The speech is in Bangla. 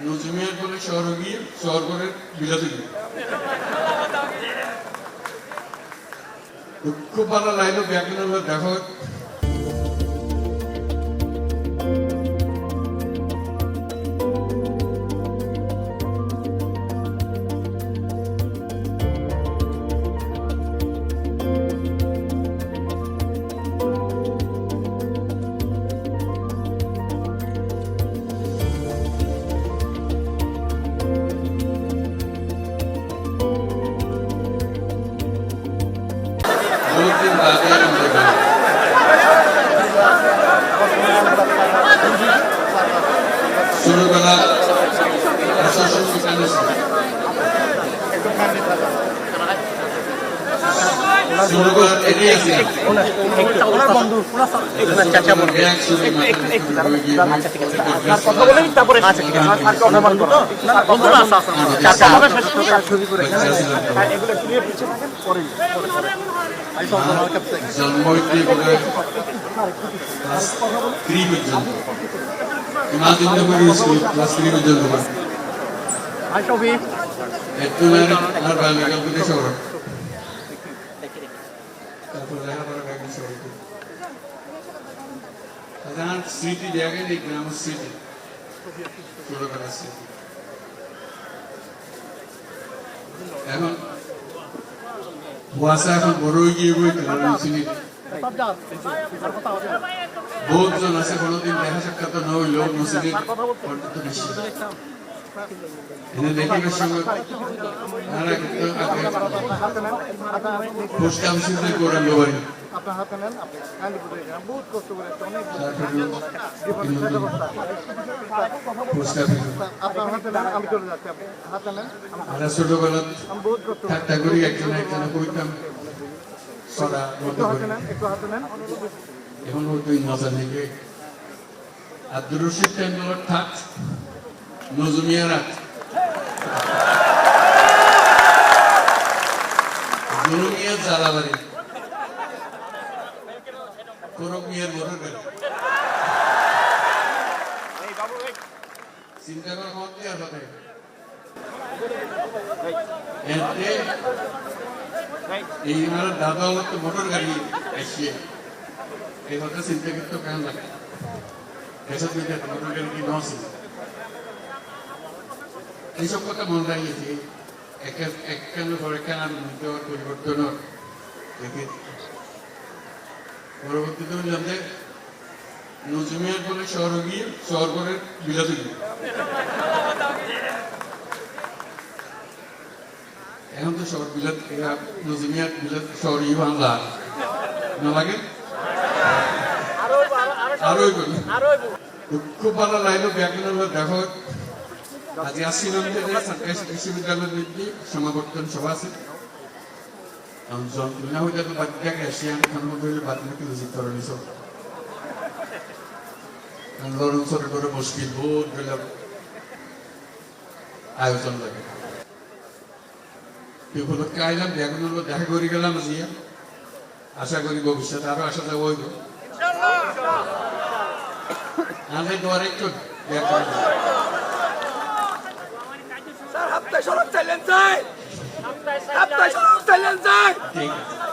নজমিয়ার বলে শহর গিয়ে শহর করে বিলাতে গিয়ে খুব ভালো লাগলো ব্যাকরণ দেখো ছোটবেলা প্রশাসন সেখানে ছোটবেলার এটাই আছে কথা বলেন তারপরে জন্ম হইতে করে ক্লাস 3 পর্যন্ত ইমাজিন্দা করে স্কুল ক্লাস 3 পর্যন্ত একটু আর বাংলা করে শহর তারপর লেখাপড়া ব্যাংক শহর সাধারণ স্মৃতি জায়গায় দেখবেন আমার স্মৃতি ছোটবেলার স্মৃতি এখন কুয়াশা এখন বড় হয়ে গিয়ে বই বহুত জন আছে কোনোদিন দেখা সাক্ষাৎ না হইলেও মসজিদের পর্যন্ত বেশি এনে দেখিবার সময় পোস্ট অফিসে করে বাড়ি আপনার হাতে নেন আপনি বহুত কষ্ট করে আপনার হাতে নেন আমি চলে যাচ্ছি আপনি হাতে নেন আমরা ছোটবেলা ঠাট্টা করি একজন কইতাম সদা একটু হাতে নেন এখন হয়তো মজা নেই আব্দুর রশিদ টেন্ডুলার থাক নজমিয়া রাত জুলুমিয়া জালাবাড়ি করমিয়ার মোটর গাড়ি চিন্তা করা মত আর হবে এই আমার দাদা হলো তো মোটর গাড়ি আসিয়ে এই কথা চিন্তা করতে কেন লাগে এসব মোটর গাড়ি কি নছিল এইসব কথা মনে রাখিয়েছি একখান পরে কেনার পরিবর্তন পরবর্তীতে জানতে নজমিয়ার বলে শহর গিয়ে শহর করে বিলাতে গিয়ে এখন তো শহর বিলাত নজমিয়ার বিলাত শহর ই বাংলা না লাগে আরোই খুব ভালো লাগলো ব্যাকরণ দেখো আজ আসছিলাম যে বিশ্ববিদ্যালয়ের সমাবর্তন সভা আছে যন্ত্রণা হইলে তো বাদ দেখে আসি আমি খান মধ্যে বাদ নাকি উচিত করেন সব লড়ন ছোট করে মুশকিল বহুত গেলাম আয়োজন লাগে উপলক্ষে আইলাম ব্যাকরণ দেখা করে গেলাম দিয়ে আশা করি ভবিষ্যতে আরো আসা যাবো হইব আমাদের দোয়ার একটু ব্যাকরণ সপ্তাহে সরব চাইলেন চাই সপ্তাহে সরব চাইলেন চাই ঠিক আছে